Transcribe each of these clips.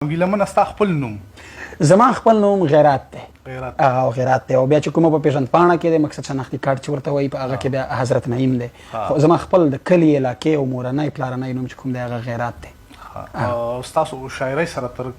ګیلمن ستا خپل نوم زما خپل نوم غیرات دی. غیرات غیرات دی. او بیا چې کومه په پیژندپاڼه کې دی مقصد شناختي کارت چې ورته وایي په هغه کې بیا حضرت نعیم دی. خو زما خپل د کلي علاقې او مورنی پلارنی نوم چې کوم دی هغه غیرات دی. ستاسو شاعرۍ سره تر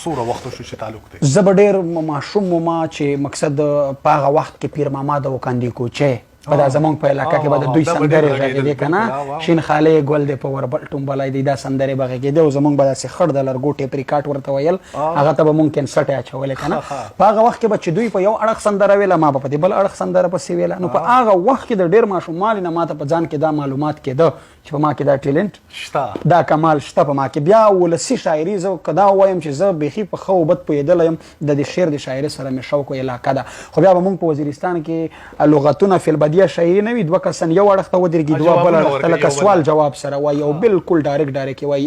څومره وخت شو چې تعلق دی؟ زه به ډېر ماشوم وم چې مقصد په هغه وخت کې پیر ماما د وکندي کوچی په دا زمونږ په علاقه کې به د دوی سندرې غږېدې که نه، شین خالې ګل دی په وربل ټومبلی دی، دا سندرې به غږېدې او زمونږ به داسې خړ د لرګو ټیپ ریکارډ ورته ویل، هغه ته به مونږ کینسټې اچولې که نه. په هغه وخت کې به چې دوی په یو اړخ سندره ویله ما به په دې بل اړخ سندره پسې ویله. نو په هغه وخت کې د ډېر ماشوموالي نه ما ته په ځان کې دا معلومات کېده چې په ما کې دا ټیلنټ شته، دا کمال شته په ما کې. بیا ولسي شاعري زه که دا ووایم چې زه بیخي په ښه او بد پوهېدلی یم، د دې شعر د شاعري سره مې شوق او علاقه ده. خو بیا به مونږ په وزیرستان کې لغتونه فی البدیه شاعري نه وي، دوه کسان یو اړخ ته ودرېږي، دوه بل اړخ ته لکه سوال جواب سره وایي او بالکل ډایرکټ وایي.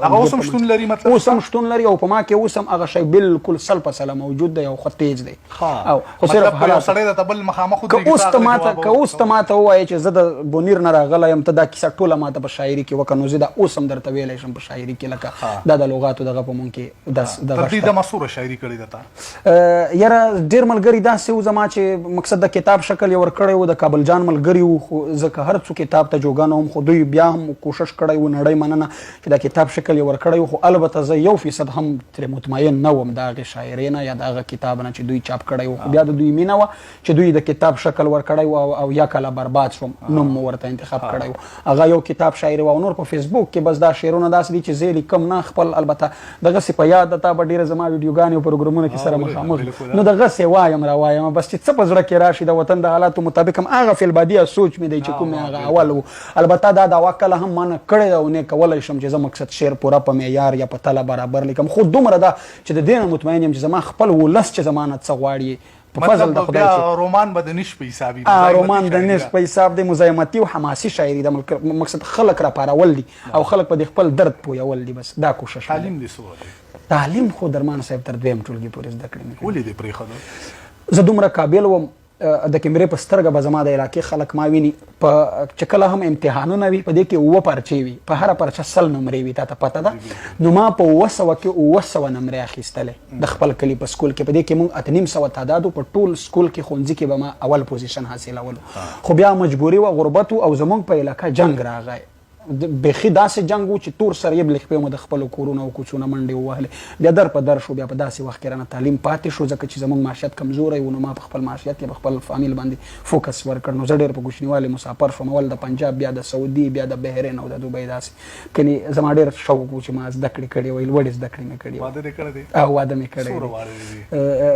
هغه اوس هم شتون لري؟ مطلب اوس هم شتون لري او په ما کې اوس هم هغه شی بالکل سل په سله موجود دی او ښه تیز دی. او خو صرف یو سړی درته بل مخامخ ودرېږي، که اوس ته ماته ووایې چې زه د بونیر نه راغلی یم، ته دا کیسه ټوله ماته په شاعري کې وکړه، نو زه دا اوس هم درته ویلی شم په شاعري کې، لکه دا د لغاتو دغه په مونږ کې تر دې دمه څومره شاعري کړې ده تا؟ یاره ډېر ملګري داسې وو زما چې مقصد د کتاب شکل یې ورکړی وو، د کابل جان ملګري وو، خو زه که هر څو کتاب ته جوګه نه وم، خو دوی بیا هم کوشش کړی و، نړۍ مننه چې دا کتاب شکل یې ورکړی وو. خو البته زه 1% هم ترې مطمئن نه وم د هغې شاعرۍ نه یا د هغه کتاب نه چې دوی چاپ کړی وو. خو بیا د دوی مینه وه چې دوی د کتاب شکل ورکړی وو او یا کله برباد شوم نوم مو ورته انتخاب کړی وو. هغه یو کتاب شاعري وه او نور په فیسبوک کې بس دا شعرونه داسې دي چې زه یې لیکم نه خپل، البته دغسې په یاد ده، تا به ډېره زما ویډیوګانې او پروګرامونه کې سره مخامخ، نو دغسې وایم راوایم بس چې څه په زړه کې راشي د وطن د حالاتو مطابق هم هغه فی البادیه سوچ مې دی چې کوم هغه اول و. البته دا دعوا کله هم ما نه کړې ده او نه کولی شم چې زه مقصد شعر پوره په معیار یا په تله برابر لیکم، خو دومره ده چې د دې نه مطمئن یم چې زما خپل ولس چې زما نه څه غواړي په فضل د خدای چې رومان به د نش په حساب رومان د نش په حساب دی، مزاحمتي او حماسي شاعري د مقصد خلک راپارول دي او خلک په خپل درد پوهول دي، بس دا کوشش. تعلیم دې څومره دی؟ تعلیم خو درمان صاحب تر دویم ټولګي پورې زده کړې مې. ولې دې پرېښوده؟ زه دومره قابل وم د کیمرې په سترګه به زما د علاقې خلک ما ویني، په چې کله هم امتحانونه وي په دې کې 9 پرچې وي، په هره پرچه 100 نمرې وي، تا ته پته ده. نو ما په 900 کې 900 نمرې اخیستلې د خپل کلي په سکول کې، په دې کې موږ 950 تعداد په ټول سکول کې ښوونځي کې به ما اول پوزیشن حاصلولو. خو بیا مجبوري وه، غربت او زمونږ په علاقه جنگ راغی، بیخي داسې جنګ و چې تور سر یې بلخ په مو د خپلو کورونو او کوڅونه منډې ووهلې. بیا در په در شو، بیا په داسې وخت کې رانه تعلیم پاتې شو ځکه چې زموږ معاشیت کمزوری و، نو ما په خپل معاشیت کې په خپل فامیل باندې فوکس ورکړ. نو زه ډېر په کوچنیوالي مسافر شوم، اول د پنجاب، بیا د سعودي، بیا د بحرین او د دوبۍ. داسې کني زما ډېر شوق و چې ما زده کړې کړې وي، لوړې زده کړې مې کړې. واده دې کړی دی؟ واده مې کړی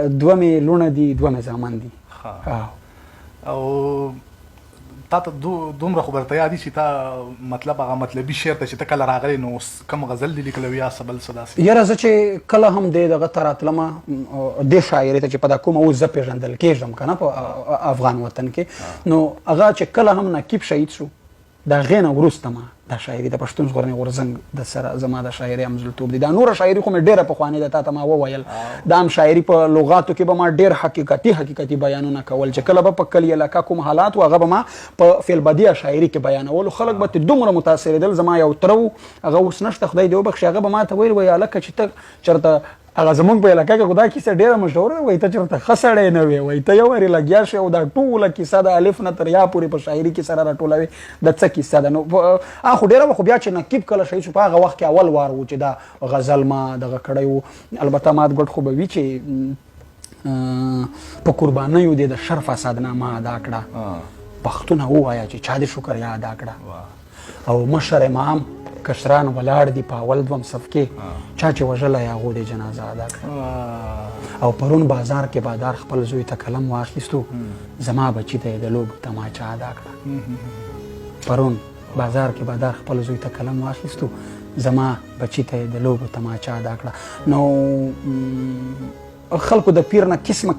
دی. 2 مې لوڼه دي، 2 مې زامن دي. او تا ته دومره خو درته یاد دي چې تا مطلب هغه مطلبي شعر ته چې ته کله راغلی نو کوم غزل دې لیکلی یا څه بل څه داسې؟ یاره زه چې کله هم دغه ته راتلمه دې شاعرۍ ته چې په دا کومه اوس زه پېژندل کېږم که نه په افغان وطن کې، نو هغه چې کله هم نقیب شهید شو د هغې نه وروسته ما دا شاعري د پښتون ژغورنې غورځنګ د سره زما د شاعري همزولتوب دی. دا نوره شاعري خو مې ډېره پخوانۍ ده، تا ته ما وویل. دا هم شاعري په لغاتو کې به ما ډېر حقیقتي بیانونه کول چې کله به په کلي علاقه کوم حالات و هغه به ما په فی البدیه شاعري کې بیانولو. خلک به ترې دومره متاثرېدل. زما یو تره و، هغه اوس نشته، خدای دې وبخښي، هغه به ما ته ویل وایي هلکه چې ته چېرته هغه زمونږ په علاقه کې خو دا کیسه ډېره مشهوره ده، وایي ته چېرته ښه سړی نه وې، وایي ته یو وارې لګیا شې او دا ټوله کیسه د الف نه تر یا پورې په شاعري کې سره راټولوې، د څه کیسه ده. نو خو ډېره وه، خو بیا چې نقیب کله شهید شو په هغه وخت کې اول وار و چې دا غزل ما دغه کړی و. البته مات ګډ خو به وي چې په قربانیو دې د شر فسادنه ما ادا کړه، پښتونه ووایه چې چا دې شکریا ادا کړه، او مشر امام کشران ولاړ دي په اول 2 صف کې، چا چې وژلی هغو دې جنازه ادا کړه. او پرون بازار کې بادار خپل زوی ته قلم واخیستو، زما بچي ته یې د لوبو تماچه ادا کړه. پرون بازار کې بادار خپل زوی ته قلم واخیستو، زما بچي ته یې د لوبو تماچه ادا کړه. نو خلکو د پیر نه قسمه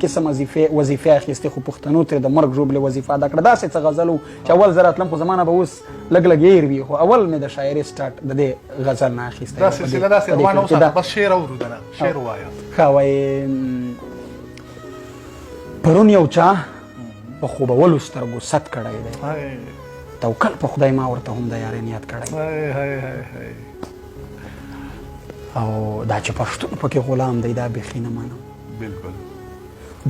وظیفې اخیستې، خو پښتنو ترې د مرګ ژوبلې وظیفه ادا کړه. داسې څه غزل و چې اول زه راتلم، خو زمانه به اوس لږ لږ هېر وي، خو اول مې د شاعري سټارټ د دې غزل نه اخیستی. دا سلسله داسې روانه وساته، بس شعر اورو دنه، شعر ووایه. ښه وایي پرون یو چا په خوبولو سترګو ست کړی دی، توکل په خدای ما ورته هم د یارۍ نیت کړی. او دا چې پښتون پکې غلام دی دا بیخي نه منم. بالکل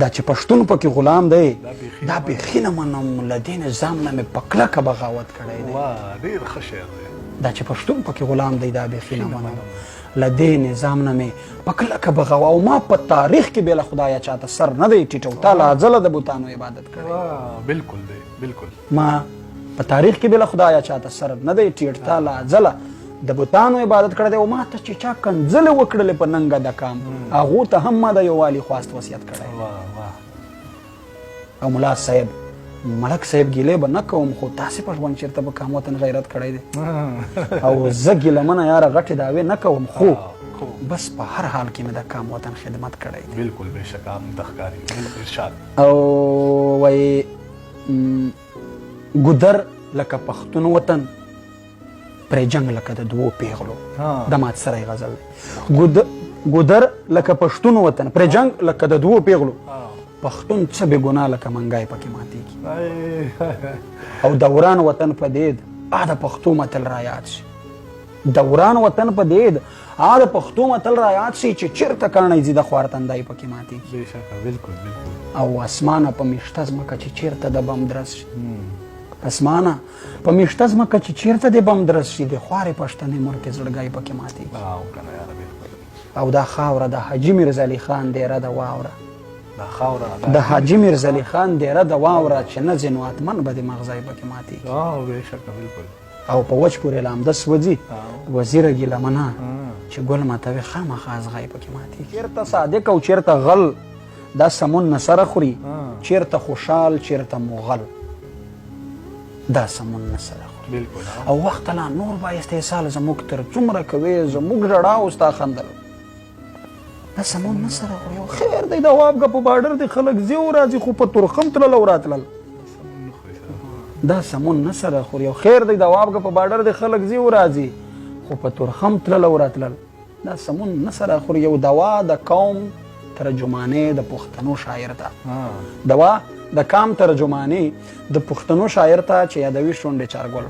دا چې پښتون پکې غلام دی بیخي دا بیخي نه منم. له دې نظام نه مې په کلکه بغاوت کړی دی. واه ډېر ښه شعر دی. دا چې پښتون پکې غلام دی دا بیخي نه منم. له دې نظام نه مې په کلکه بغاوه او ما په تاریخ کې بې له خدایه چاته سر نه دی ټیټ او تا له ازله د بوتانو عبادت کړی. بالکل دی بالکل. ما په تاریخ کې بې له خدایه چاته سر نه دی ټیټ تا له ازله د بوتانو عبادت کړی دی او ما ته چې چا کنځلې وکړلې په ننګه د کام هغو ته هم ما د یووالي خواست وصیت کړی. او ملا صاحب ملک صاحب ګیلې به نه کوم خو تاسې په ژوند چېرته به کام وطن غیرت کړی دی او زه ګیلمنه یاره غټې دعوې نه کوم خو بس په هر حال کې مې د کام وطن خدمت کړی دی. بالکل بېشکه همده ښکاري. بالکل ارشاد. او وایي ګودر لکه پښتون وطن پرې جنگ لکه د دوو پیغلو. د مات سری غزل دی. ګودر لکه پښتون وطن پرې جنگ لکه د دوو پیغلو پښتون څه بې ګناه لکه منګای پکې ماتېږي. او دوران وطن په دید د پښتو متل رایاد شي. دوران وطن په دید د پښتو متل رایاد شي چې چېرته کاڼی ځي د خوار تندی پکې ماتېږي. بېشکه بالکل بالکل. او اسمانه په میشته ځمکه چې چېرته د بم درس شي. اسمانه په میشته ځمکه چې چېرته د بم درس شي د خوارې پښتنې مور کې زړګی پکې ماتېږي. او دا خاوره د حاجي میرزالي خان دیره د واوره د حاجي میرزالي خان دیره د واوره چې نه ځي نو اتمن به د مغزی پکې ماتېږي. بېشکه بالکل. او په وچ پورې لامده سوځي وزیره ګیلمنه چې ګل ماتوي خامخا ازغی پکې ماتېږي. چېرته صادق او چېرته غل دا سمون نه سره خوري. چېرته خوشحال چېرته مغل دا سمون نه سره خوري. بالکل. او وخت لا نور با استحصال زموږ تر څومره کوې زموږ ژړا او ستا خندل دا سمون نه سره خوري. او خیر دی د وابګه په باډر دی خلک ځي او راځي خو په تورخم تلل او راتلل دا سمون نه سره خوري. او خیر دی د وابګه په باډر دی خلک ځي او راځي خو په تورخم تلل او راتلل دا سمون نه سره خوري. یو دوا د قوم ترجمانې د پښتنو شاعر ته دوا د کام ترجمانې د پښتنو شاعر ته چې یادوي شونډې چارګل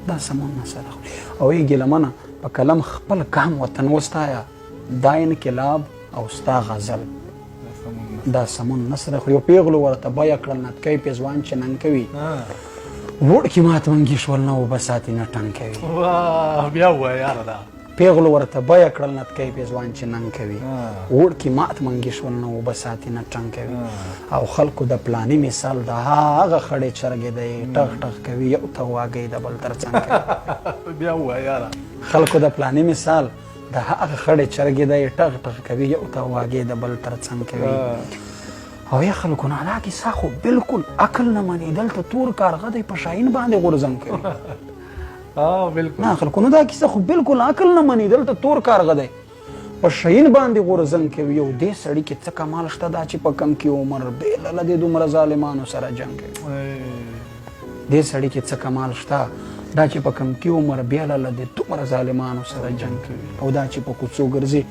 دا سمون نه سره خوري. او ای ګیلمنه په کلم خپل کام وطن وستایه دا انقلاب او ستا غزل دا سمون نه سره خوري. او پیغلو ورته بیه کړل نتکۍ پېزوان چې ننګ کوي وړکي مات منګي شول نه اوبه ساتي نه ټنګ کوي. بیا ووایه یاره دا پیغلو ورته بیه کړل نتکۍ پېزوان چې ننګ کوي وړکي مات منګي شول نه اوبه ساتي نه ټنګ کوي. او خلکو د پلاني مثال د هغه خړې چرګې دی ټغ ټغ کوي یو ته واګی د بل تر څنګ کوي. بیا ووایه یاره خلکو د پلاني مثال د هغه خړې چرګې دی ټغ ټغ کوي یو ته واګی د بل تر څنګ کوي. او یا خلکو نه دا کیسه خو بالکل عقل نه مني. دلته تور کارغه دی په شاهین باندې غورځنګ کوي. بالکل. نه خلکو نه دا کیسه خو بالکل عقل نه مني. دلته تور کارغه دی په شاهین باندې غورځنګ کوي. یو دې سړي کې څه کمال شته دا چې په کم کې عمر بې له دې دومره ظالمانو سره جنګ کوي. دې سړي کې څه کمال شته دا چې په کم کې عمر بې له دې دومره ظالمانو سره جنګ کوي. او دا چې په کوڅو ګرځي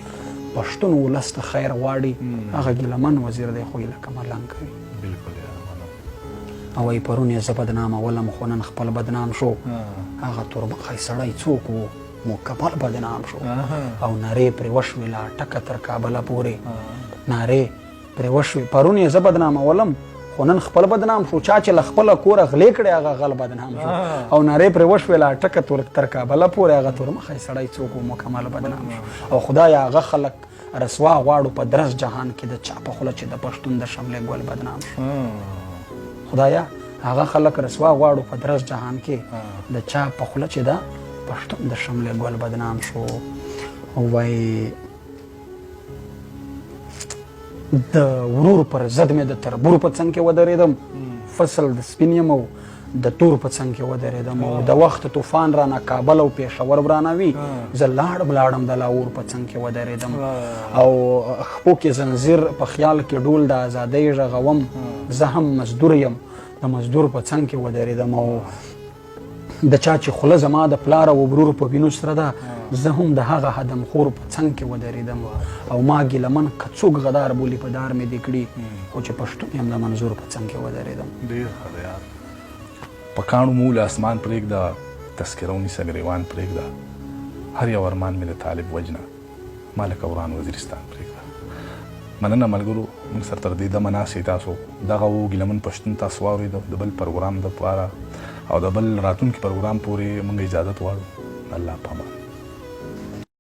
پښتون ولس ته خیر غواړي هغه ګیلمن وزیر دی خو یې لکه ملنګ کوي. او ای پرون یې زه بدنامه ولم خو نن خپل بدنام شو. هغه تورمخی سړی څوک و مکمل بدنام شو. او نارې پرې وشوې لا ټکه تر کابله پورې نارې پرې وشوې. پرون یې زه بدنامه ولم خو نن خپل بدنام شو. چا چې له خپله کوره غلې کړې هغه غل بدنام شو. او نارې پرې وشوې لا ټکه تر کابله پورې هغه تورمخی سړی څوک و مکمل بدنام شو. او خدایه هغه خلک رسوا غواړو په درس جهان کې د چا په خوله چې د پښتون د شملې ګل بدنام شو. خدایا هغه خلک رسوا غواړو په درس جهان کې د چا په خوله چې د پښتون د شملې ګل بدنام شو. او وایي د ورور پر ضد مې د تربور په څنګ کې ودرېدم فصل د سپین یم او د تور په څنګ کې ودرېدم. او د وخت طوفان رانه کابل او پېښور ورانوي زه لاړم د لاهور په څنګ کې ودرېدم. او خپو کې زنځیر په خیال کې ډول د ازادۍ غږوم زه هم مزدور یم د مزدور په څنګ کې ودرېدم. او د چا چې خوله زما د پلار او ورور په وینو سره ده زه هم د هغه هدم خور په څنګ کې ودرېدم. او ما ګیلمن که څوک غدار بولي په دار مې دې کړي خو چې پښتون یم د منظور په څنګ کې ودرېدم. ډېر ښه دی یار. په کاڼو مول اسمان پرېږده تذکره ونیسه ګریوان پرېږده هر یو ارمان مې د طالب وجنه ما لکه وران وزیرستان پرېږده. مننه ملګرو، موږ سره تر دې دمه ناستئ. تاسو دغه و ګیلمن پښتون تاسو واورېده، د بل پروګرام دپاره او د بل راتلونکي پروګرام پورې موږ اجازت غواړو. الله پامان.